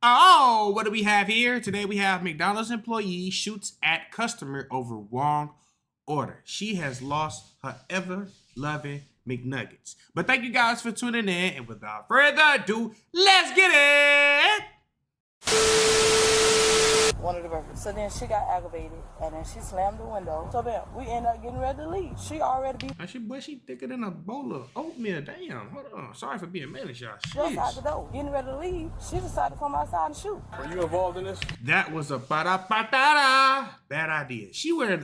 Oh, what do we have here? Today we have McDonald's employee shoots at customer over wrong order. She has lost her ever-loving McNuggets. But thank you guys for tuning in, and without further ado, let's get it! One of the burgers. So then she got aggravated, and then she slammed the window. So then we ended up getting ready to leave. She already beat. She thicker than a bowl of oatmeal. Damn, hold on. Sorry for being mad at y'all. Just out the door. Getting ready to leave. She decided to come outside and shoot. Were you involved in this? That was a bad idea. She wearing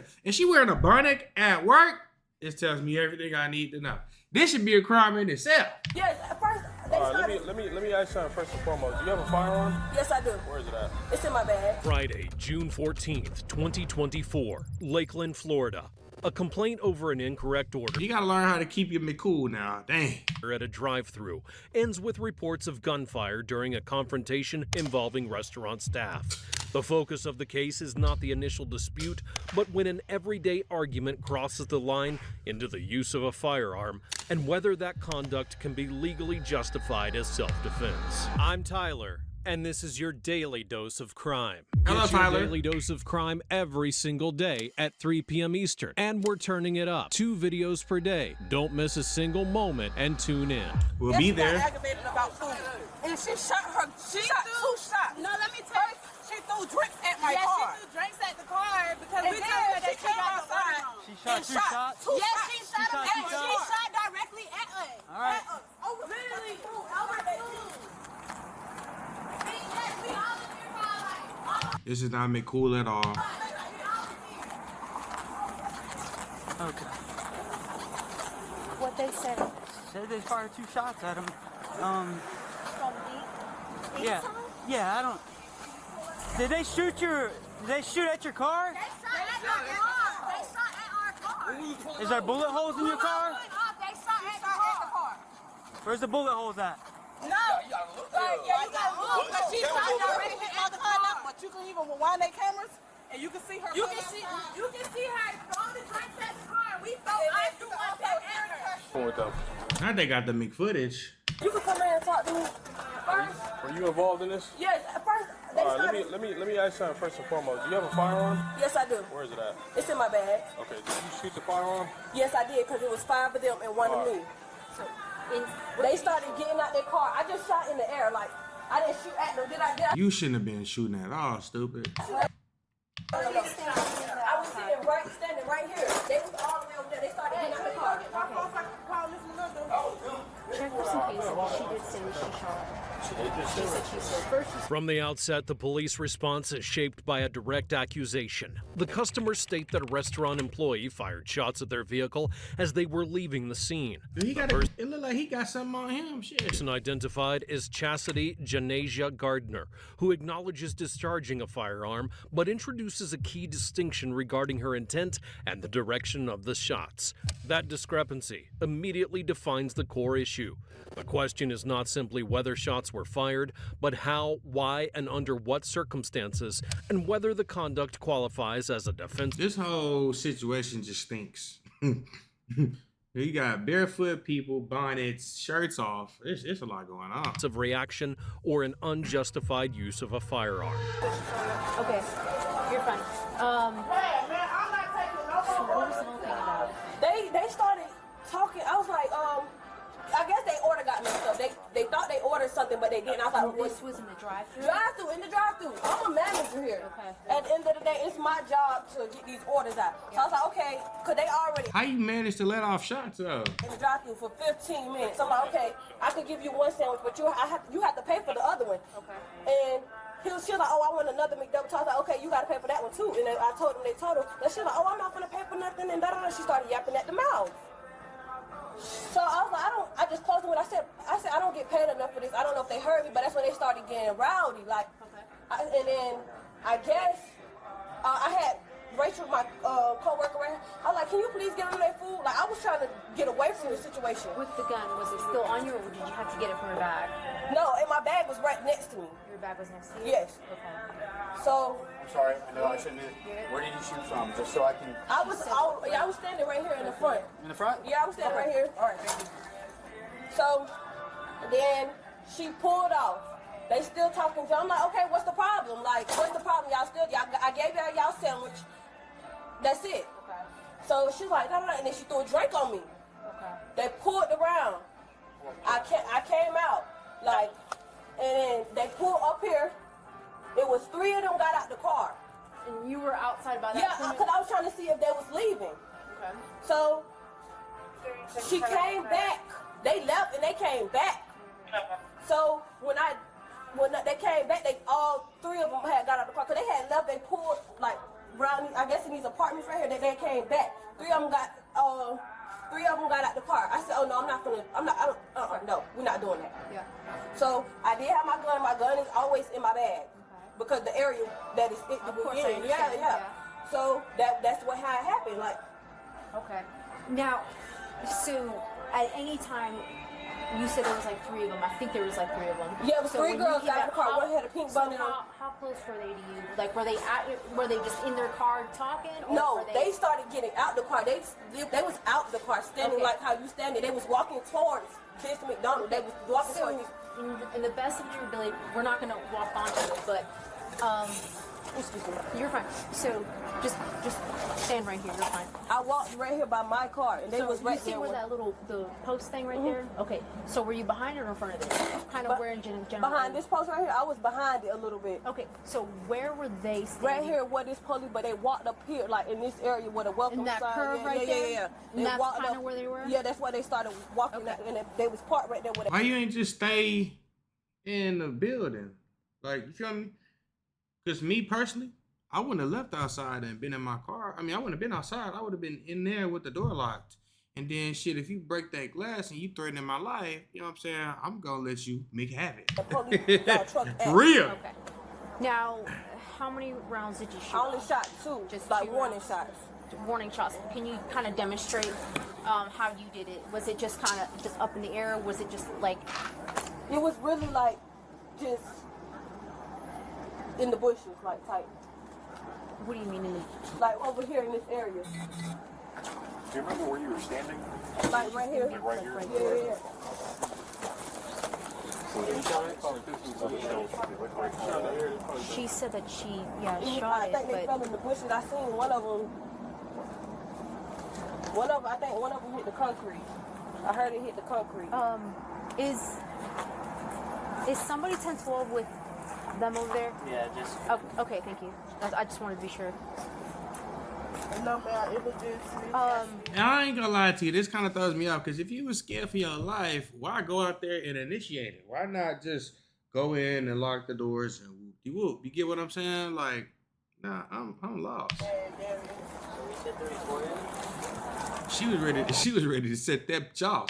a bonnet at work. This tells me everything I need to know. This should be a crime in itself. Yes, at first they started. Let me ask you something first and foremost. Do you have a firearm? Yes, I do. Where is it at? It's in my bag. Friday, June 14th, 2024, Lakeland, Florida. A complaint over an incorrect order. You gotta learn how to keep your cool now. Dang. At a drive-thru ends with reports of gunfire during a confrontation involving restaurant staff. The focus of the case is not the initial dispute, but when an everyday argument crosses the line into the use of a firearm and whether that conduct can be legally justified as self-defense. I'm Tyler, and this is your daily dose of crime. Hello, Get your Tyler. daily dose of crime every single day at 3 p.m. Eastern, and we're turning it up. 2 videos per day. Don't miss a single moment and tune in. We'll be She there. got aggravated about food, and she shot 2 shots. No, let me tell you. She threw drinks at my car. Yes, she threw drinks at the car because And we told her then that she she came got the outside. gun on. She shot And 2 shots? Yes, she shot him, and two she shots. shot directly at us. All right. At us. Over literally over the food. Yes, we all in here for like. This is not cool at all. Okay. What they said. Said they fired 2 shots at him. From deep Yeah. inside? Yeah, I don't. Did they shoot at your car? They shot at our car. They shot at our car. Is there bullet holes in your car? They shot at the car. Where's the bullet holes at? No. Like, yeah, you gotta look. But she shot directly at the car now. But you can even rewind their cameras, and you can see her. You can see her throw the drinks at the car. We throw us through one at her. Who with them? Now they got the McFootage. You can come in and talk to me first. Were you involved in this? Yes, at first they All right, started. let me ask you something first and foremost. Do you have a firearm? Yes, I do. Where is it at? It's in my bag. Okay, did you shoot the firearm? Yes, I did, because it was 5 of them and 1 of me. They started getting out their car. I just shot in the air, like, I didn't shoot at them. Did I? You shouldn't have been shooting at all, stupid. I was standing right here. They was all the way over there. They started getting out the car. Check for some cases. She did say that she shot. She said first. From the outset, the police response is shaped by a direct accusation. The customers state that a restaurant employee fired shots at their vehicle as they were leaving the scene. It looked like he got something on him. Shit. The person identified is Chastity Janasia Gardner, who acknowledges discharging a firearm, but introduces a key distinction regarding her intent and the direction of the shots. That discrepancy immediately defines the core issue. The question is not simply whether shots were fired, but how, why, and under what circumstances, and whether the conduct qualifies as a defense. This whole situation just stinks. You got barefoot people, bonnets, shirts off. It's a lot going on. Of reaction or an unjustified use of a firearm. Okay, you're fine. Hey, man, I'm not taking no So more what was the whole thing about? They started talking. I was like, I guess they order got messed up. They thought they ordered something, but they didn't. I was like, This was in the drive-thru? in the drive-thru. I'm a manager here. Okay. At the end of the day, it's my job to get these orders out. So I was like, okay, because they already How you managed to let off shots though? in the drive-thru for 15 minutes. I'm like, okay, I can give you 1 sandwich, but you have to pay for the other one. Okay. And she was like, oh, I want another McDouble. So I was like, okay, you got to pay for that one too. And then I told them, then she was like, oh, I'm not going to pay for nothing. And da-da-da. She started yapping at the mouth. So I was like, I just closed it. I said, I don't get paid enough for this. I don't know if they heard me, but that's when they started getting rowdy. Like, and then I guess I had Rachel, my co-worker, right here. I was like, can you please get under their food? Like, I was trying to get away from the situation. With the gun, was it still on you, or did you have to get it from your bag? No, and my bag was right next to me. Your bag was next to you? Yes. Okay. So I'm sorry, I know I shouldn't have. Where did you shoot from? Just so I can. I was standing right here in the front. In the front? Yeah, I was standing right here. All right, thank you. So then she pulled off. They still talking to. I'm like, okay, what's the problem? Like, what's the problem? I gave y'all sandwich. That's it. Okay. So she's like, no, and then she threw a drink on me. Okay. They pulled around. I came out, like, and then they pulled up here. It was 3 of them got out the car. And you were outside by that Yeah, point? because I was trying to see if they was leaving. Okay. So she came back. They left and they came back. So when they came back, they all 3 of them had got out the car. Cause they had left. They pulled like around. I guess in these apartments right here. They came back. 3 of them got out the car. I said, oh no, no, we're not doing that. Yeah. So I did have my gun. My gun is always in my bag because the area that is it. Of course, in. I understand, Yeah. So that's how it happened. Like. Okay. Now, so at any time, you said there was like 3 of them. I think there was like 3 of them. Yeah, it was So 3 when you girls came got out back, the car. One had a pink bun on. How close were they to you? Like, were they just in their car talking? Or No, were they started getting out the car. They was out the car, standing Okay. like how you standing. They was walking towards this McDonald's. They was walking So, towards. in the best of your ability, we're not going to walk onto it, but Excuse me. you're fine. So just stand right here. You're fine. I walked right here by my car, and they So was right you see there. where that the post thing right there? Okay. So were you behind it or in front of it? Kind of where in general? Behind this post right here, I was behind it a little bit. Okay. So where were they standing? Right here, where this police, but they walked up here, like in this area where the welcome In that sign. curve yeah, right yeah, there? Yeah, yeah. And They that's walked kinda up- where they were? Yeah, that's why they started walking, Okay. and they was parked right there. Where Why you ain't just stay in the building? Like, you feel me? Because me personally, I wouldn't have left outside and been in my car. I mean, I wouldn't have been outside. I would have been in there with the door locked. And then, shit, if you break that glass and you threaten my life, you know what I'm saying? I'm going to let you make havoc. the police truck at. For real. Okay. Now, how many rounds did you shoot? I only shot 2, Just like 2 warning rounds. shots. Warning shots. Can you kind of demonstrate how you did it? Was it just kind of just up in the air? Was it just like? It was really like just in the bushes, like type. What do you mean in the? Like over here in this area. Do you remember where you were standing? Like right here. Like right here? Right Yeah, yeah. She said that she I shot think it, they but fell in the bushes. I seen one of them. I think one of them hit the concrete. I heard it hit the concrete. is somebody 1012 with them over there? Yeah, just. Oh, okay, thank you. I just wanted to be sure. No, man, it was just. And I ain't gonna lie to you, this kind of throws me off because if you was scared for your life, why go out there and initiate it? Why not just go in and lock the doors and whoop de whoop? You get what I'm saying? Like, nah, I'm lost. She was ready to set that off.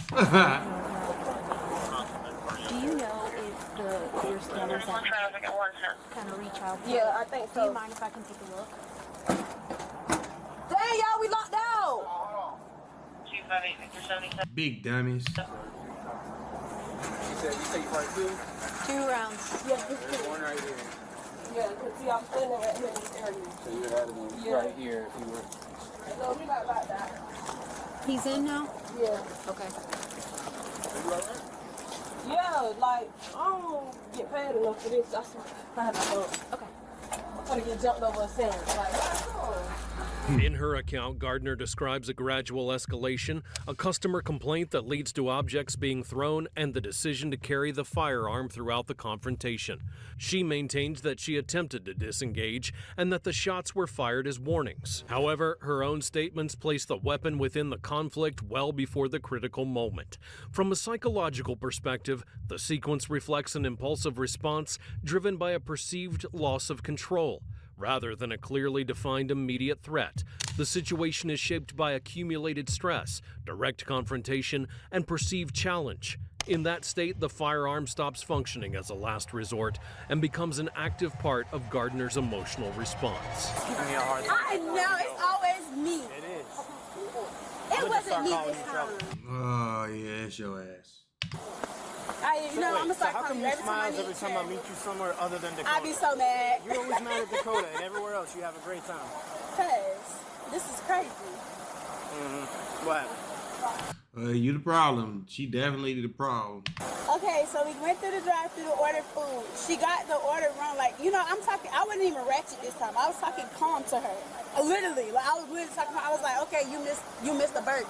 Do you know if your standards kind of reach out? Yeah, I think Do you so. mind if I can take a look? Dang, y'all, we locked out. Big dummies. You say part 2? 2 rounds. Yeah, this There's one right here. yeah, because see, I'm standing right here in this area. So you had one Yeah. right here if you were. So we got locked out. He's in now? Yeah. Okay. Yeah, like, I don't get paid enough for this. That's why I have to go. Okay. I'm gonna get jumped over a sandwich. Like, oh. In her account, Gardner describes a gradual escalation, a customer complaint that leads to objects being thrown, and the decision to carry the firearm throughout the confrontation. She maintains that she attempted to disengage and that the shots were fired as warnings. However, her own statements place the weapon within the conflict well before the critical moment. From a psychological perspective, the sequence reflects an impulsive response driven by a perceived loss of control. Rather than a clearly defined immediate threat, the situation is shaped by accumulated stress, direct confrontation, and perceived challenge. In that state, the firearm stops functioning as a last resort and becomes an active part of Gardner's emotional response. Giving me a hard time. I know, it's always me. It is. It wasn't start me calling this you trouble. time. Oh, yeah, it's your ass. I'm gonna So start how calling come you you every time I smile every time I meet meet you somewhere other than Dakota? I be so mad. You're always mad at Dakota, and everywhere else you have a great time. Cause this is crazy. What happened? You the problem. She definitely the problem. Okay, so we went through the drive-thru to order food. She got the order wrong. Like, you know, I'm talking, I wasn't even ratchet this time. I was talking calm to her. Literally. Like, I was literally talking to her. I was like, okay, you missed the burger.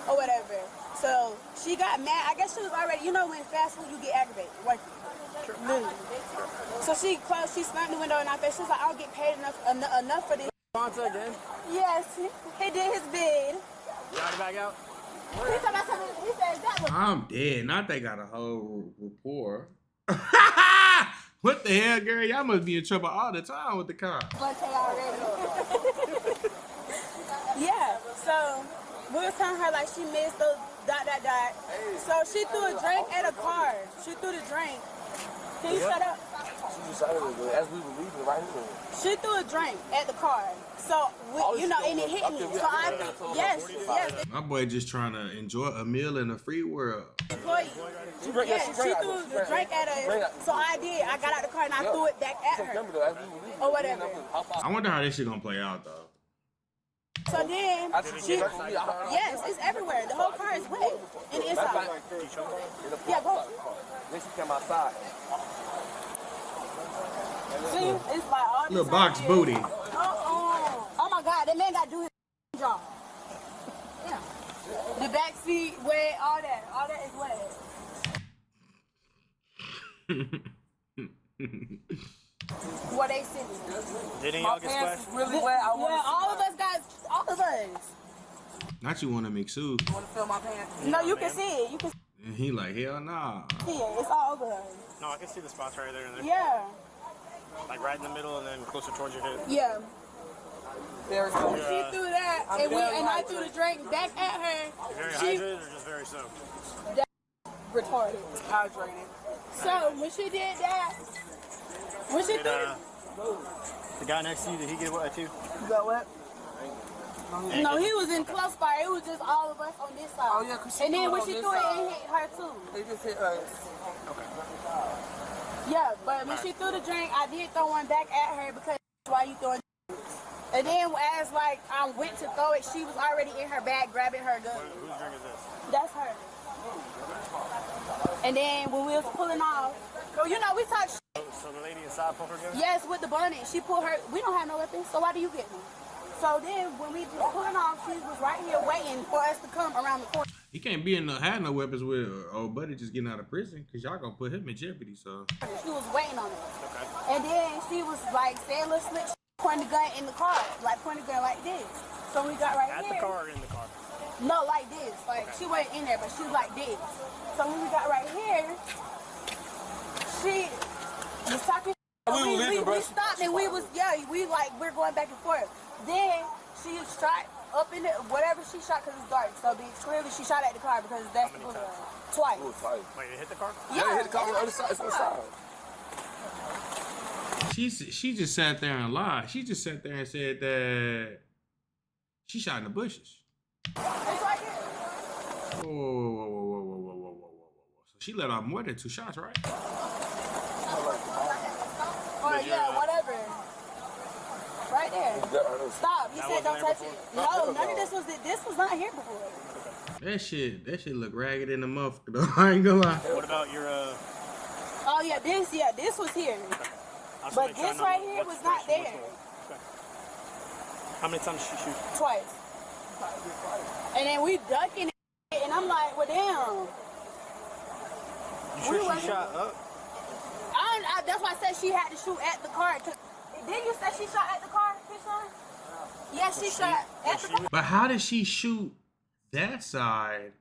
Or whatever. So she got mad. I guess she was already, you know, when fast food, you get aggravated working. Literally. So she slammed the window in our face. She was like, I don't get paid enough for this. Sponsor again? Yes, he did his bid. You already back out? He said that was. I'm dead. Not they got a whole rapport. What the hell, girl? Y'all must be in trouble all the time with the car. Already. Yeah, so we was telling her like she missed the ... So she threw a drink at a car. She threw the drink. Can you shut up? She just shot it as we were leaving right here. She threw a drink at the car. So, you know, and it hit me. So I think, yes. My boy just trying to enjoy a meal in a free world. Employee. Yeah, she threw the drink at us. So I did. I got out the car and I threw it back at her. Or whatever. I wonder how this shit gonna play out though. So then, yes, it's everywhere. The whole car is wet. And inside. Yeah, go. Then she came outside. See, it's like all this Little box here. booty. Oh my God, that man got to do his job. Yeah. The back seat wet, all that is wet. What they sitting? Didn't y'all get splashed? Really wet. Yeah, all of us. Not you want to mix soup. Want to fill my pants? No, you can see it. You can And he like, hell nah. see it. It's all over us. No, I can see the spots right there and there. Yeah. Like right in the middle and then closer towards your head. Yeah. Very She threw that, and I threw the drink back at her. Very She hydrated or just very soaked? retarded. hydrated. So when she did that, when she Did, threw the guy next to you, did he get wet too? You got what? no, he was in close fire. It was just all of us on this side. Oh, yeah, 'cause she and then threw when it she on threw this it, side. it hit her too. They just hit us. Yeah, but when she threw the drink, I did throw one back at her because why you throwing drinks? And then as like I went to throw it, she was already in her bag grabbing her gun. Whose drink is this? That's her. And then when we was pulling off, so you know we talk So the lady inside pulled her gun? yes with the bonnet. She pulled her. We don't have no weapons, so why do you get me? So then when we was pulling off, she was right here waiting for us to come around the corner. He can't be in had no weapons with old buddy just getting out of prison because y'all gonna put him in jeopardy. So She was waiting on us. Okay. And then she was like saying little slick pointing the gun in the car, like pointing the gun like this. So we got right At here. the car or in the car? No, like this. Like she wasn't in there, but she was like this. So when we got right here, she was talking. We stopped and we we're going back and forth. Then she shot up in the whatever she shot because it's dark. So clearly she shot at the car because that's the bullet. Twice. Wait, it hit the car? Yeah, hit the car on the other side. It's on the side. she just sat there and lied. She just sat there and said that she shot in the bushes. It's right here. Whoa. So she let off more than 2 shots, right? Or yeah, whatever. Right there. Stop. You said don't touch it. No, none of this was not here before. That shit look ragged in the motherfucker though. I ain't gonna lie. What about your, Oh yeah, this was here. I was But trying to this know right here what was not situation there. was. Okay. How many times did she shoot? Twice. And then we ducking it, and I'm like, well damn. You sure she shot up? That's why I said she had to shoot at the car. Didn't you say she shot at the car, Keyshawn? Yeah, she shot at the car. But how did she shoot that side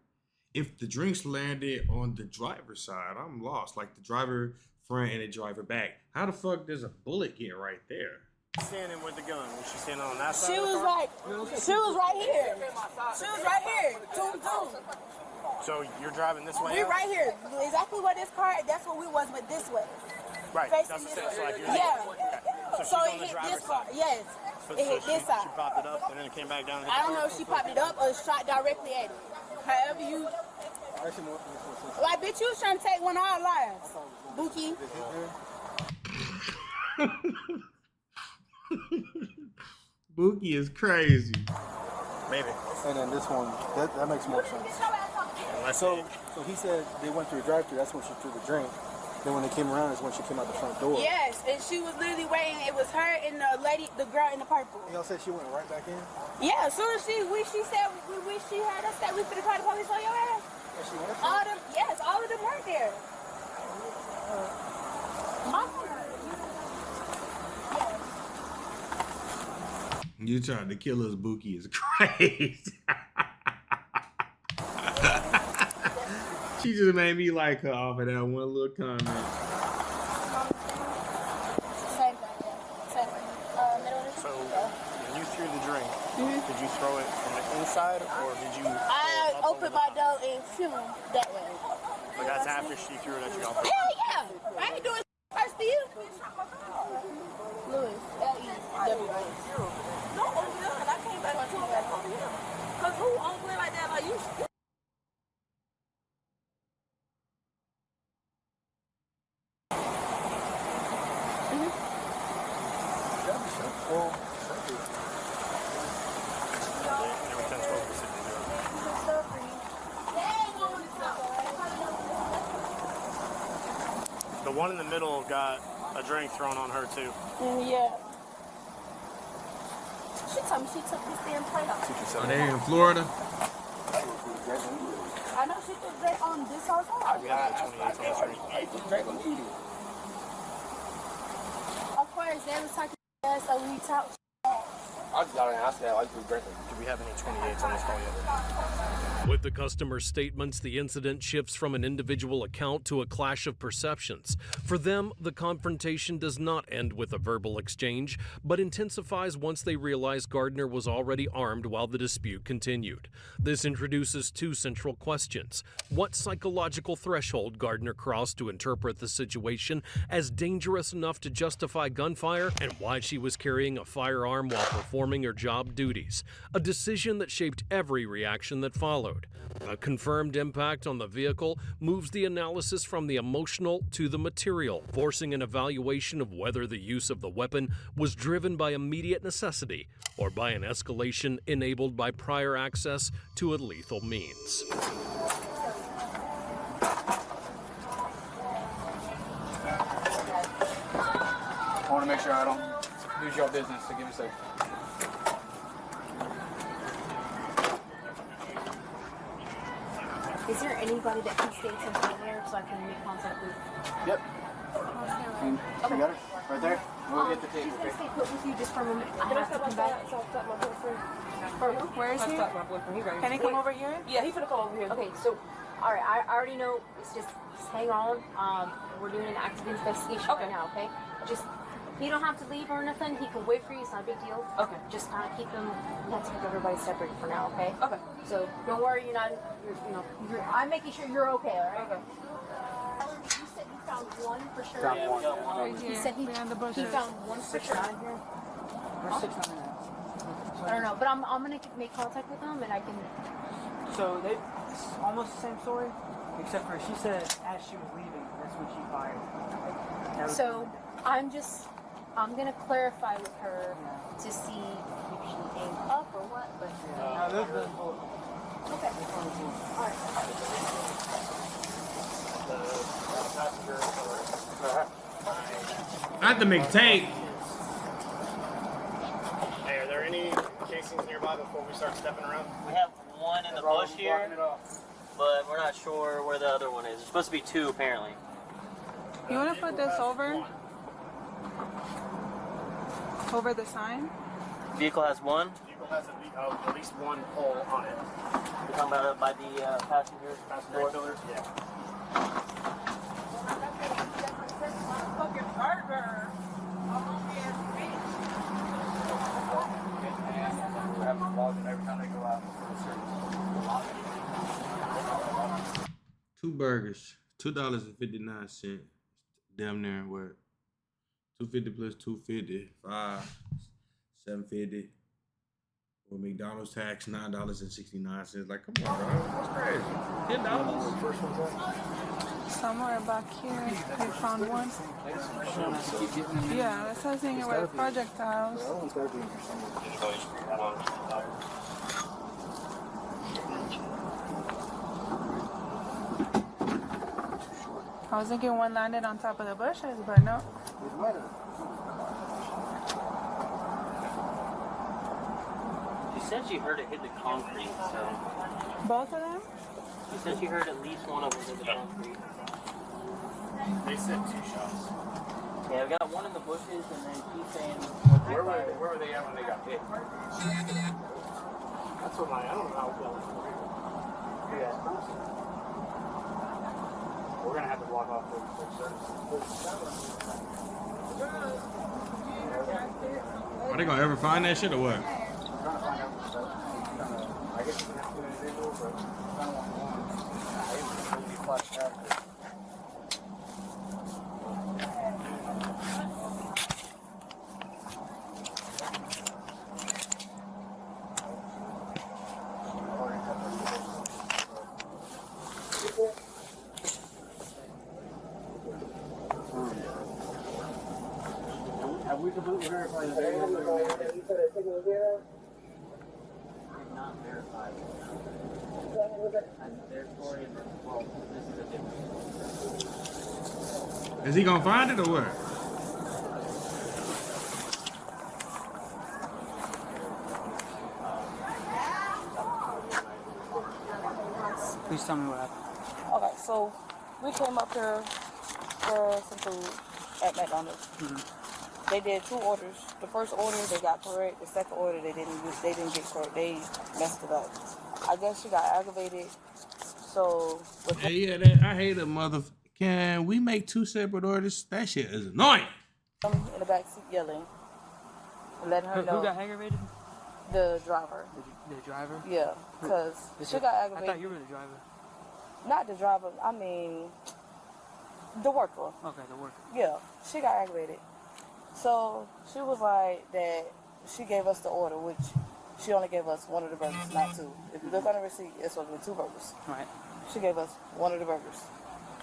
if the drinks landed on the driver's side? I'm lost. Like the driver front and the driver back. How the fuck does a bullet get right there? Standing with the gun. Was she standing on that side? She of the was car? like, she was right here. She was right here. Toom. So you're driving this way? We out? right here. Exactly where this car, that's where we was, but this way. Right. Facing That's this the so like you're yeah. Okay. So she's it on the hit driver's this car. side. Yes. So, It hit this she side. popped it up and then it came back down and hit I don't the know car? if she popped it up or shot directly at it. However you. Like, bitch, you was trying to take one of our lives. Bookie. Bookie is crazy. Maybe. And then this one, that makes more sense. So he said they went through a drive-thru. That's when she threw the drink. Then when they came around, is when she came out the front door. Yes, and she was literally waiting. It was her and the girl in the purple. Y'all said she went right back in? Yeah, as soon as she said, she heard us say we finna call the police on your ass. Yeah, she went all of them weren't there. You trying to kill us, Bookie, is crazy. She just made me like her off of that one little comment. Same thing, yeah. Same thing. So when you threw the drink, did you throw it from the inside or did you? I opened my door and flew that way. But that's after she threw it at you. Hell yeah! I ain't doing first to you. Louis, L-E-W-I-S. No, and I came back and told her over here. Because who on play like that? Like you. The one in the middle got a drink thrown on her too. Yeah. She told me she took this damn plate off. Are they in Florida? I know she took that on this house. We have the 28 on the street. Of course, they was talking to us, so we talked. I just got an ask that like we drinking. Do we have any 28s on this call yet? With the customer's statements, the incident shifts from an individual account to a clash of perceptions. For them, the confrontation does not end with a verbal exchange, but intensifies once they realize Gardner was already armed while the dispute continued. This introduces two central questions. What psychological threshold Gardner crossed to interpret the situation as dangerous enough to justify gunfire, and why she was carrying a firearm while performing her job duties. A decision that shaped every reaction that followed. A confirmed impact on the vehicle moves the analysis from the emotional to the material, forcing an evaluation of whether the use of the weapon was driven by immediate necessity or by an escalation enabled by prior access to a lethal means. I want to make sure I don't lose your business, so give me a second. Is there anybody that can stay something there so I can make contact with? Yep. You got it? Right there? We'll get the tape. She's gonna stay put with you just for a moment. I have to come back. Where is he? Can he come over here? Yeah, he finna come over here. Okay, so, all right, I already know. It's just hang on. We're doing an active investigation right now. Okay, just he don't have to leave or nothing. He can wait for you. It's not a big deal. Okay. Just kind of keep them. You have to keep everybody separate for now. Okay. Okay. So don't worry. I'm making sure you're okay. All right. Okay. You said you found one for sure. Found one. He said he found one for sure. We're 600 now. I don't know, but I'm gonna make contact with them and I can. So it's almost the same story, except for she said as she was leaving, that's when she fired. So I'm gonna clarify with her to see if she aimed up or what, but. Okay. All right. I have to make tape. Hey, are there any casings nearby before we start stepping around? We have one in the bush here, but we're not sure where the other one is. There's supposed to be two, apparently. You want to put this over the sign? Vehicle has one. Vehicle has at least one pole on it. You're talking about it by the passenger door? Pillars? Yeah. Fucking burger. We're having to log them every time they go out. 2 burgers, $2.59. Damn near what? $2.50 plus $2.50, $5, $7.50. With McDonald's tax, $9.69. Like, come on, bro, that's crazy. $10. First one's at? Somewhere back here, they found one. Yeah, that's how I was saying with projectiles. That one's gotta be. I was thinking one landed on top of the bushes, but no. She said she heard it hit the concrete, so. Both of them? She said she heard at least one of them hit the concrete. They said 2 shots. Yeah, we got one in the bushes, and then she's saying. Where were they at when they got hit? That's what I don't know how well. Yeah. We're gonna have to block off the services. Are they gonna ever find that shit or what? I'm trying to find out what's up. I guess it's not two individuals, but I don't want one. I usually be flushed after. Have we completely verified the video? Not verified. And their story is, well, this is a different. Is he gonna find it or what? Please tell me what happened. Okay, so we came up here for some food at McDonald's. They did 2 orders. The first order they got correct. The second order they didn't get correct. They messed it up. I guess she got aggravated. So I hate a mother. Can we make 2 separate orders? That shit is annoying. in the back seat yelling, letting her know. Who got aggravated? The driver. The driver? Yeah, because she got aggravated. I thought you were the driver. Not the driver. I mean, the worker. Okay, the worker. Yeah, she got aggravated. So she was like that. She gave us the order, which she only gave us one of the burgers, not 2. If you look on the receipt, it's supposed to be 2 burgers. Right. She gave us one of the burgers.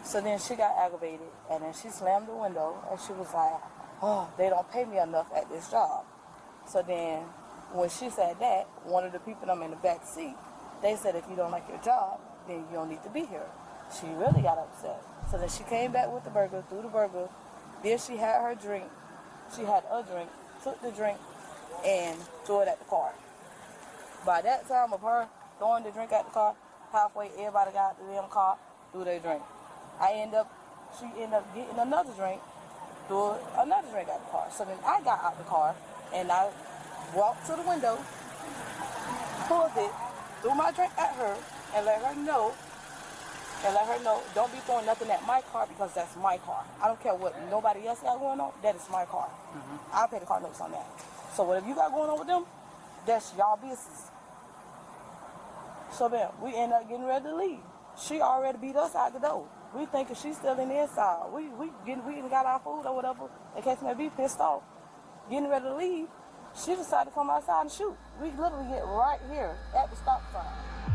So then she got aggravated, and then she slammed the window, and she was like, "Oh, they don't pay me enough at this job." So then, when she said that, one of the people in the back seat, they said, "If you don't like your job, then you don't need to be here." She really got upset. So then she came back with the burger, threw the burger. Then she had her drink. She had a drink, took the drink, and threw it at the car. By that time of her throwing the drink at the car, halfway everybody got out the damn car, threw their drink. She ended up getting another drink, threw another drink at the car. So then I got out the car and I walked to the window, pulled it, threw my drink at her, and let her know, don't be throwing nothing at my car because that's my car. I don't care what nobody else got going on, that is my car. I'll pay the car notes on that. So whatever you got going on with them, that's y'all business. So then we end up getting ready to leave. She already beat us out the door. We thinking she's still in the inside. We got our food or whatever in case may be pissed off. Getting ready to leave, she decided to come outside and shoot. We literally get right here at the stop sign.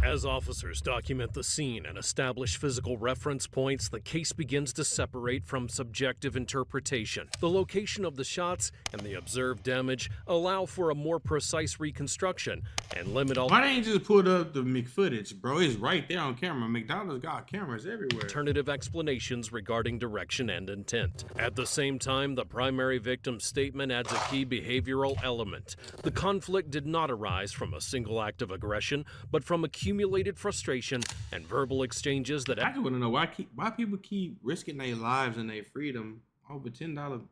As officers document the scene and establish physical reference points, the case begins to separate from subjective interpretation. The location of the shots and the observed damage allow for a more precise reconstruction and limit all. Why didn't you just put up the McFootage, bro? It's right there on camera. McDonald's got cameras everywhere. Alternative explanations regarding direction and intent. At the same time, the primary victim's statement adds a key behavioral element. The conflict did not arise from a single act of aggression, but from accumulated frustration and verbal exchanges that. I just want to know why people keep risking their lives and their freedom over $10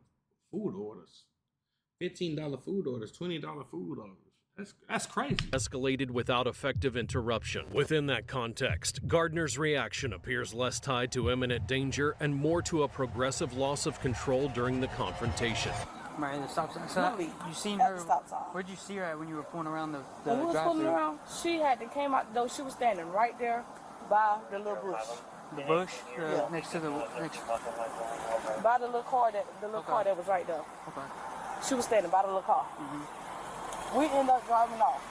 food orders, $15 food orders, $20 food orders. That's crazy. Escalated without effective interruption. Within that context, Gardner's reaction appears less tied to imminent danger and more to a progressive loss of control during the confrontation. Right, the stop sign. So you seen her? Where'd you see her at when you were pulling around the when we was pulling around, she came out though. She was standing right there by the little bush. The bush next to the by the little car that was right there. Okay. She was standing by the little car. We ended up driving off.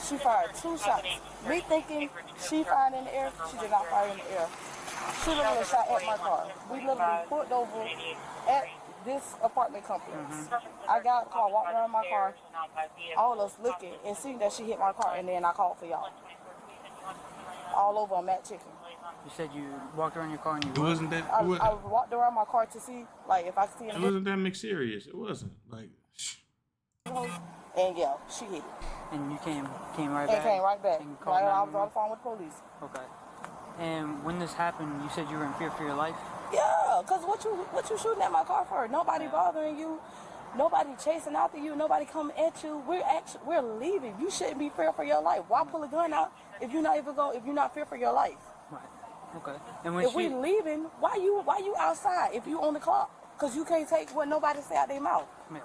She fired 2 shots. Me thinking she fired in the air. She did not fire in the air. She literally shot at my car. We literally pulled over at this apartment complex. I got out the car, walked around my car, all of us looking and seeing that she hit my car, and then I called for y'all. all over a Matt chicken. You said you walked around your car and you It wasn't that. I walked around my car to see, like, if I could see It wasn't that serious. It wasn't like. And yeah, she hit it. And you came right And back? came right back. And Right, called I was 911? on the phone with the police. Okay. And when this happened, you said you were in fear for your life? Yeah, because what you shooting at my car for? Nobody bothering you. Nobody chasing after you. Nobody coming at you. We're leaving. You shouldn't be fear for your life. Why pull a gun out if you're not fear for your life? Right. Okay. And when If we leaving, why you outside if you on the clock? Because you can't take what nobody say out their mouth. Yeah.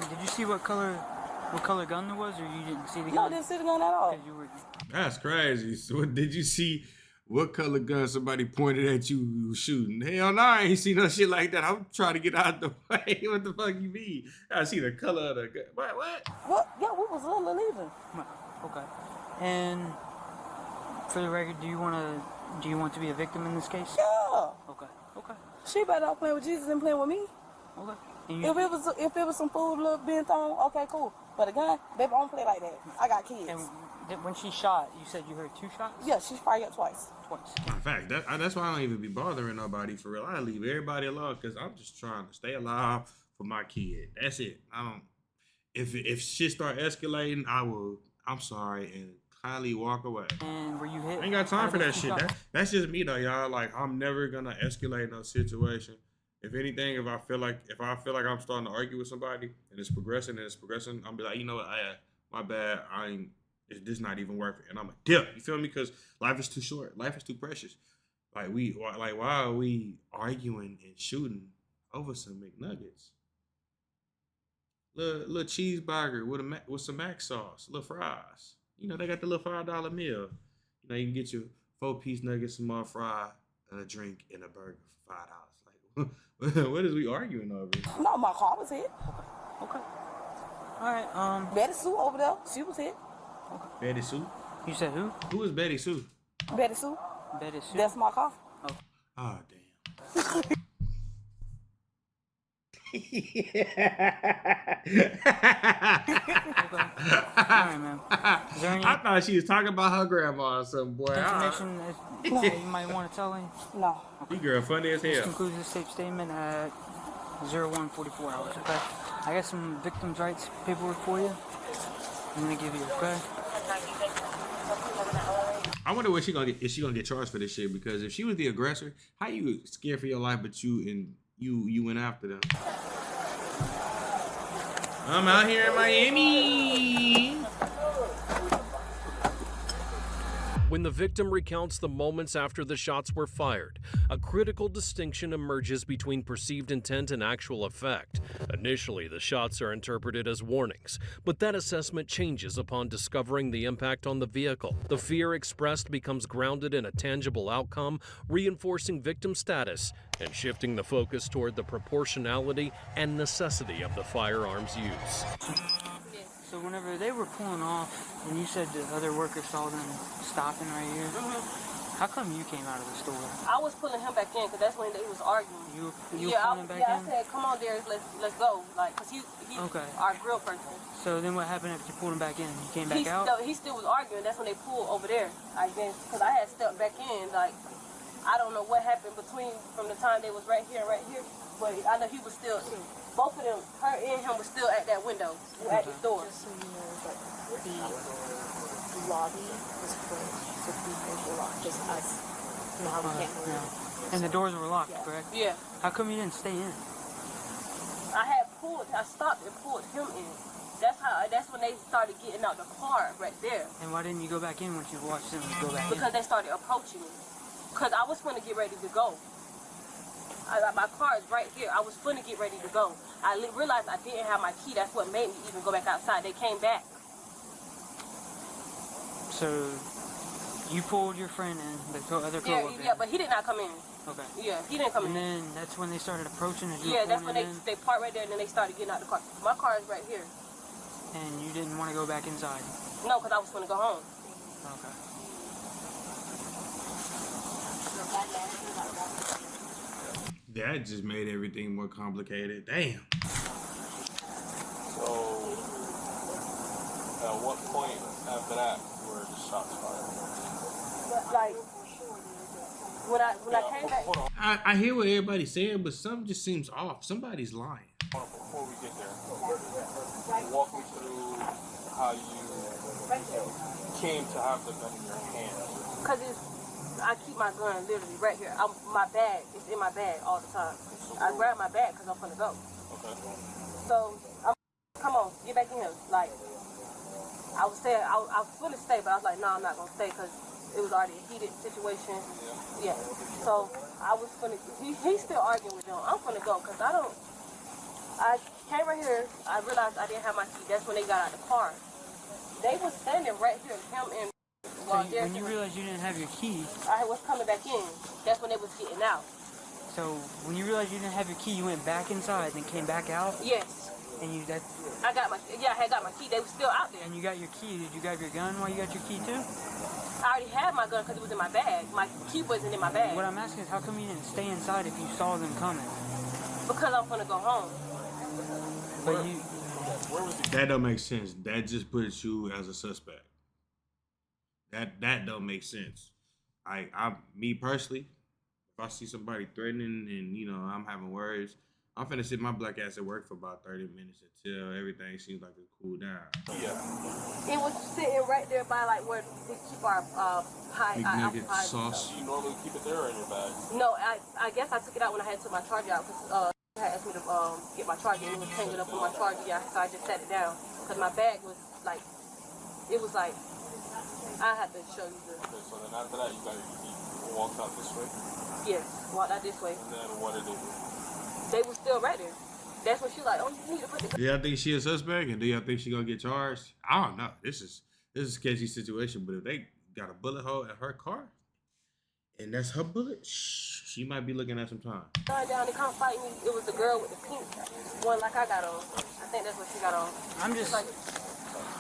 Did you see what color gun there was, or you didn't see the gun? No, I didn't see the gun at all. That's crazy. So did you see what color gun somebody pointed at you shooting? Hell no, I ain't seen no shit like that. I'm trying to get out the way. What the fuck you mean? I see the color of the gun. What? What? Yeah, we was literally leaving. Okay. And for the record, do you want to be a victim in this case? Yeah. Okay. Okay. She better not playing with Jesus than playing with me. Okay. If it was some food being thrown, okay, cool. But a gun, baby, I don't play like that. I got kids. And when she shot, you said you heard 2 shots? Yeah, she fired up twice. In fact, that's why I don't even be bothering nobody for real. I leave everybody alone because I'm just trying to stay alive for my kid. That's it. I don't. If shit start escalating, I'm sorry and kindly walk away. And were you hit? I ain't got time for that shit. That's just me though, y'all. Like I'm never gonna escalate no situation. If anything, if I feel like I'm starting to argue with somebody and it's progressing, I'll be like, you know what, my bad. This not even worth it, and I'm a dip. You feel me? Because life is too short. Life is too precious. Why are we arguing and shooting over some McNuggets? Little cheeseburger with some mac sauce, little fries. You know they got the little $5 meal. You know you can get your 4-piece nuggets, some more fry, and a drink and a burger for $5. Like, what is we arguing over? No, my car was hit. Okay. All right. Betty Sue over there, she was hit. Betty Sue? You said who? Who is Betty Sue? Betty Sue. Betty Sue. That's my car. Oh damn. Alright, man. Is there any I thought she was talking about her grandma or something, boy. information that you might want to tell me? No. You girl funny as This hell. concludes this tape statement at 01:44 hours, okay? I got some victims' rights paperwork for you. I'm gonna give you, okay? I wonder what is she gonna get charged for this shit? Because if she was the aggressor, how you scared for your life, but you went after them? I'm out here in Miami. When the victim recounts the moments after the shots were fired, a critical distinction emerges between perceived intent and actual effect. Initially, the shots are interpreted as warnings, but that assessment changes upon discovering the impact on the vehicle. The fear expressed becomes grounded in a tangible outcome, reinforcing victim status and shifting the focus toward the proportionality and necessity of the firearm's use. So whenever they were pulling off, and you said the other workers saw them stopping right here, how come you came out of the store? I was pulling him back in because that's when they was arguing. You yeah, pulling back I in? said, come on, Darius, let's go. Like, cause he's Okay. our grill person. So then what happened after you pulled him back in? You came back out? He still was arguing. That's when they pulled over there. I guess because I had stepped back in. Like, I don't know what happened from the time they was right here, but I know he was still. Both of them, her and him, was still at that window, at the door. Just so you know, the lobby was closed, so people were locked, just us. Now we can't go in. And the doors were locked, correct? Yeah. How come you didn't stay in? I stopped and pulled him in. That's when they started getting out the car right there. And why didn't you go back in once you watched them go back in? Because they started approaching me. Because I was going to get ready to go. My car is right here. I was going to get ready to go. I realized I didn't have my key. That's what made me even go back outside. They came back. So you pulled your friend in, the other coworker. Yeah, but he did not come in. Okay. Yeah, he didn't come in. And then that's when they started approaching as you Yeah, were that's when pulling they in? parked right there and then they started getting out the car. My car is right here. And you didn't want to go back inside? No, because I was going to go home. Okay. That just made everything more complicated. Damn. So, at what point after that were the shots fired? like when I came back. I hear what everybody's saying, but something just seems off. Somebody's lying. Before we get there, walk me through how you came to have the gun in your hand. Cause I keep my gun literally right here. My bag is in my bag all the time. I grab my bag because I'm gonna go. Okay. So come on, get back in here. Like I was saying, I was gonna stay, but I was like, no, I'm not gonna stay because it was already a heated situation. Yeah. So I was gonna. He's still arguing with them. I'm gonna go because I came right here. I realized I didn't have my key. That's when they got out the car. They was standing right here. Him and. So when you realized you didn't have your key, I was coming back in. That's when they was getting out. So when you realized you didn't have your key, you went back inside, then came back out. Yes. And I got my I had got my key. They was still out there. And you got your key. Did you grab your gun while you got your key too? I already had my gun because it was in my bag. My key wasn't in my bag. What I'm asking is, how come you didn't stay inside if you saw them coming? Because I'm gonna go home. But you. That don't make sense. That just puts you as a suspect. That don't make sense. Me personally, if I see somebody threatening and I'm having words, I'm finna sit my black ass at work for about 30 minutes until everything seems like it cool down. Yeah. It was sitting right there by like where we keep our high sauce. Do you normally keep it there or in your bag? No, I guess I took it out when I had took my charger out because had asked me to get my charger and it was tangled up with my charger. Yeah, so I just sat it down because my bag was like, it was like. I have to show you this. Okay, so then after that, you walked out this way? Yes, walked out this way. And then what did they do? They were still right there. That's when she like, oh, you need to put the... Do y'all think she a suspect and do y'all think she gonna get charged? I don't know. This is a sketchy situation, but if they got a bullet hole in her car and that's her bullet, she might be looking at some time. Down, they come fight me. It was the girl with the pink one like I got on. I think that's what she got on.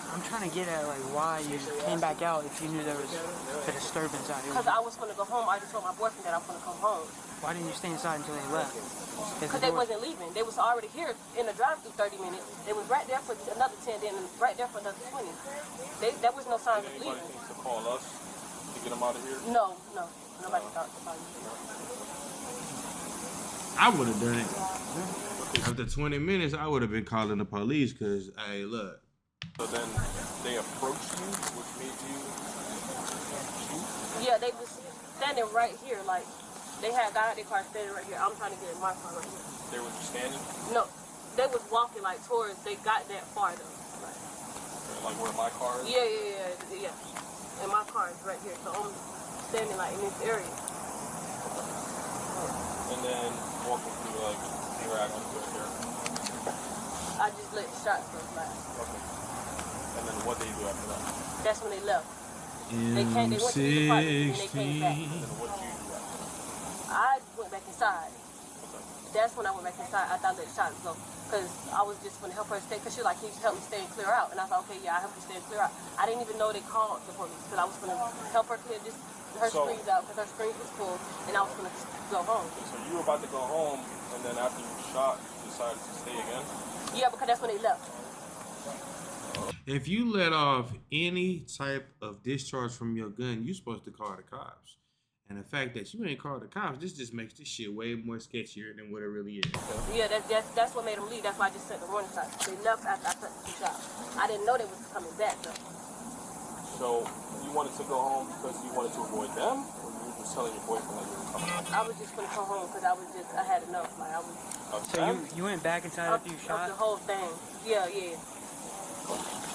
I'm trying to get at like why you came back out if you knew there was a disturbance out here. Because I was going to go home. I just told my boyfriend that I was going to come home. Why didn't you stay inside until they left? Because they wasn't leaving. They was already here in the drive-through 30 minutes. They was right there for another 10, then right there for another 20. There was no sign of leaving. Anybody thinks to call us to get them out of here? No. Nobody thought to call you. I would have done it. After 20 minutes, I would have been calling the police because, hey, look. So then they approached you, which made you shoot? Yeah, they was standing right here. Like, they had got out their car standing right here. I'm trying to get in my car right here. They were just standing? No, they was walking like towards, they got that far though. Like where my car is? Yeah. And my car is right here. So I'm standing like in this area. And then walking through like interactions right here. I just let the shots go fly. Okay. And then what they do after that? That's when they left. They went to the apartment and they came back. And then what did you do after that? I went back inside. That's when I went back inside after I let the shots go. Because I was just going to help her stay. Because she was like, can you help me stay and clear out? And I thought, okay, yeah, I'll help you stay and clear out. I didn't even know they called the police. Because I was going to help her clear her screens out. Because her screens was full. And I was going to go home. So you were about to go home. And then after you shot, you decided to stay again? Yeah, because that's when they left. If you let off any type of discharge from your gun, you're supposed to call the cops. And the fact that you ain't called the cops, this just makes this shit way more sketchier than what it really is. Yeah, that's what made them leave. That's why I just sent the warning shots. They left after I took the 2 shots. I didn't know they was coming back though. So you wanted to go home because you wanted to avoid them, or you were just telling your boyfriend that you were coming home? I was just gonna come home because I had enough. Like I was. So you went back inside after you shot? Of the whole thing. Yeah.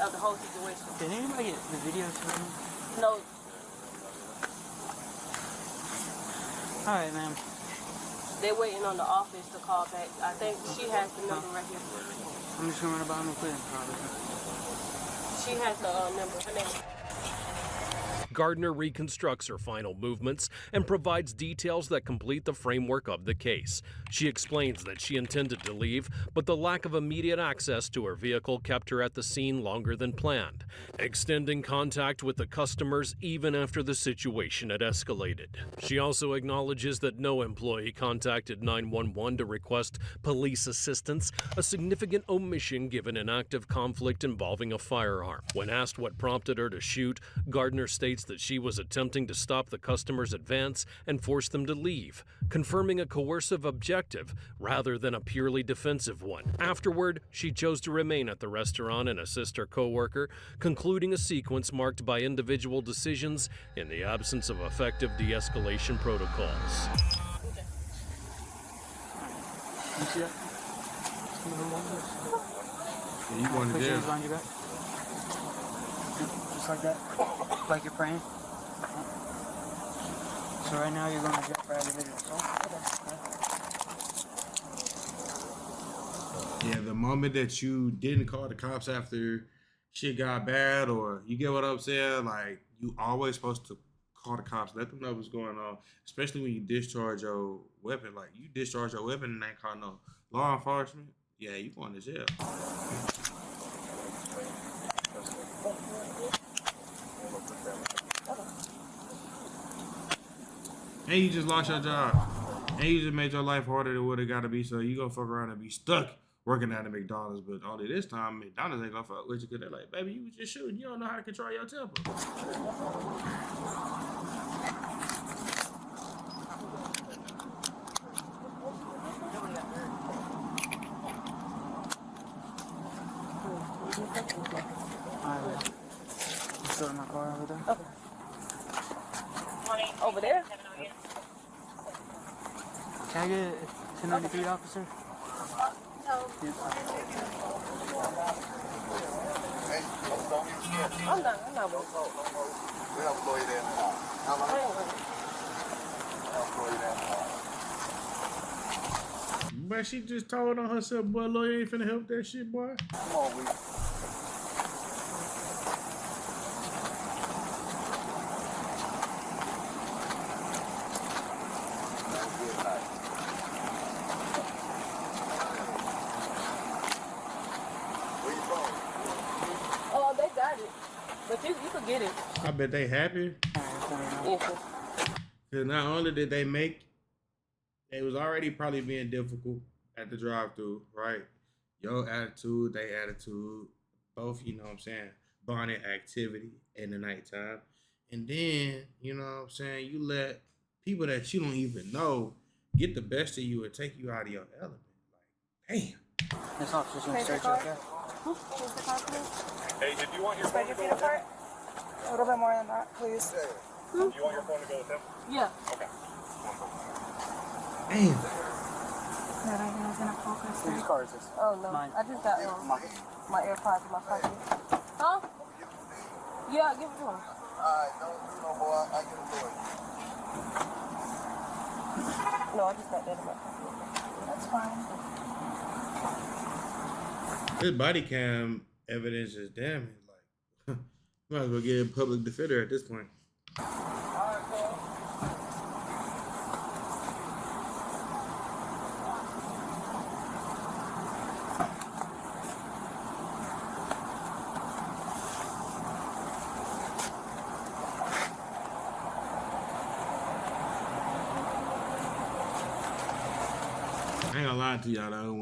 Of the whole situation. Did anybody get the videos from you? No. All right, ma'am. They're waiting on the office to call back. I think she has the number right here. I'm just gonna run about real quick, probably. She has the number. Her name. Gardner reconstructs her final movements and provides details that complete the framework of the case. She explains that she intended to leave, but the lack of immediate access to her vehicle kept her at the scene longer than planned, extending contact with the customers even after the situation had escalated. She also acknowledges that no employee contacted 911 to request police assistance, a significant omission given an active conflict involving a firearm. When asked what prompted her to shoot, Gardner states states that she was attempting to stop the customer's advance and force them to leave, confirming a coercive objective rather than a purely defensive one. Afterward, she chose to remain at the restaurant and assist her coworker, concluding a sequence marked by individual decisions in the absence of effective de-escalation protocols. You see that? You going to Put your jail? hands behind your back. Just like that. Like you're praying. So right now you're going to jail for aggravated assault. Yeah, the moment that you didn't call the cops after shit got bad, or you get what I'm saying, like, you always supposed to call the cops, let them know what's going on, especially when you discharge your weapon. Like, you discharge your weapon and ain't call no law enforcement, yeah, you going to jail. And you just lost your job. And you just made your life harder than what it got to be, so you gonna fuck around and be stuck working at a McDonald's. But only this time, McDonald's ain't gonna fuck with you because they're like, baby, you was just shooting. You don't know how to control your temper. Alright. You still in my car over there? Okay. Over there? Can I get a 1093 officer? I'm not with We don't blow you there now. How long? I'll blow you there now. But she just told on herself, boy, lawyer ain't finna help that shit, boy. Come on, we. Oh, they got it. But you could get it. I bet they happy. Yes. Because not only did they make, they was already probably being difficult at the drive-thru, right? Your attitude, their attitude, both, you know what I'm saying, bonding activity in the nighttime. And then, you know what I'm saying, you let people that you don't even know get the best of you and take you out of your element. Like, damn. This officer's gonna search you, okay? Hey, did you want your phone to go with him? A little bit more than that, please. Do you want your phone to go with him? Yeah. Okay. Damn. That I was gonna focus. Whose car is this? Oh, no. Mine. I just got my AirPods in my pocket. Huh? Yeah, give it to him. Alright, don't do no more. I get it for you. No, I just got that in my pocket. That's fine. This body cam evidence is damning. Like, might as well get a public defender at this point. I ain't gonna lie to y'all though.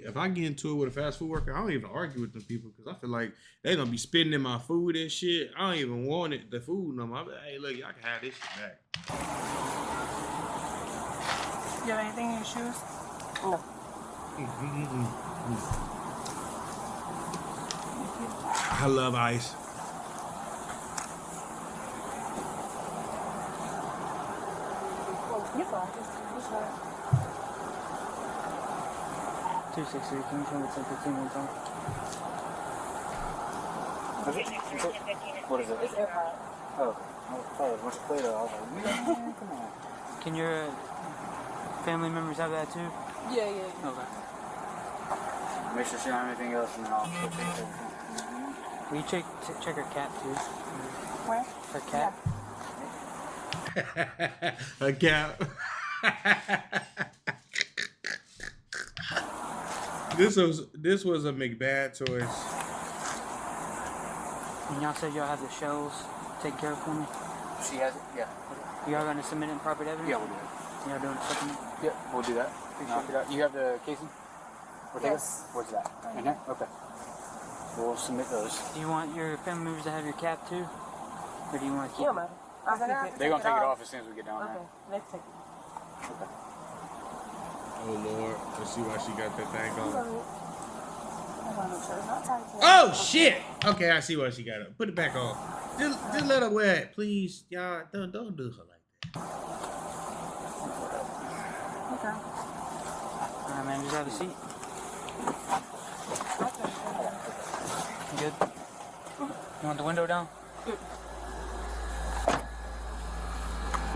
If I get into it with a fast food worker, I don't even argue with them people because I feel like they gonna be spitting in my food and shit. I don't even want it, the food no more. I'm like, hey, look, y'all can have this shit back. You have anything in your shoes? No. I love ice. You're fine. It's fine. 263, can you tell me something 15 minutes on? What is it? It's AirPods. Oh, I thought it was much later. I was like, man, come on. Can your family members have that too? Yeah. Okay. Make sure she don't have anything else and then I'll put it. Will you check her cat too? Where? Her cat? A cap. This was a McBad choice. And y'all said y'all have the shells taken care of for me? She has it? Yeah. Y'all gonna submit it in proper evidence? Yeah, we'll do it. Y'all doing a supplement? Yeah, we'll do that. Knock it out. You have the casing? Yes. Where's that? In here? Okay. We'll submit those. Do you want your family members to have your cap too? Or do you want to keep Yeah, man. They're gonna take it off as soon as we get down Okay, there. let's take it. Oh Lord, let's see why she got that thing Go on. ahead. I want to make sure it's not tight. Oh shit! Okay, I see why she got it. Put it back on. Just let her wear it, please. Y'all don't do her like that. Okay. Alright, man, just have a seat. You good? You want the window down?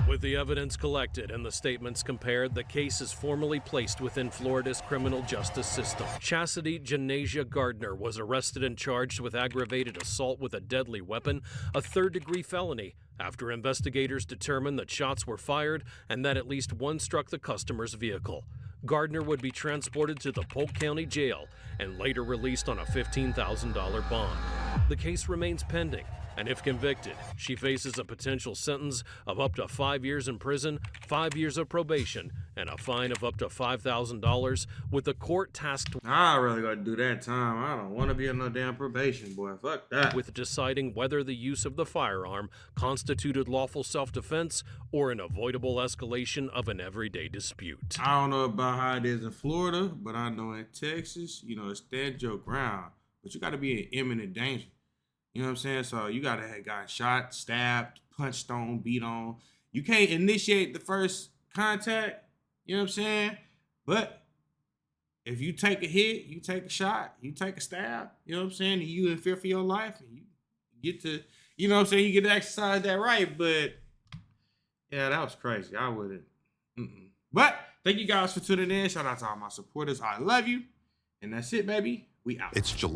With the evidence collected and the statements compared, the case is formally placed within Florida's criminal justice system. Chastity Janasia Gardner was arrested and charged with aggravated assault with a deadly weapon, a third-degree felony, after investigators determined that shots were fired and that at least one struck the customer's vehicle. Gardner would be transported to the Polk County Jail and later released on a $15,000 bond. The case remains pending, and if convicted, she faces a potential sentence of up to 5 years in prison, 5 years of probation, and a fine of up to $5,000, with the court tasked I really gotta do that time. I don't want to be on no damn probation, boy. Fuck that. with deciding whether the use of the firearm constituted lawful self-defense or an avoidable escalation of an everyday dispute. I don't know about how it is in Florida, but I know in Texas, stand your ground. But you gotta be in imminent danger. You know what I'm saying? So you gotta have got shot, stabbed, punched on, beat on. You can't initiate the first contact. You know what I'm saying? But if you take a hit, you take a shot, you take a stab, you know what I'm saying? And you in fear for your life, and you get to, you know what I'm saying? You get to exercise that right. But yeah, that was crazy. I wouldn't. But thank you guys for tuning in. Shout out to all my supporters. I love you. And that's it, baby. We out. It's July.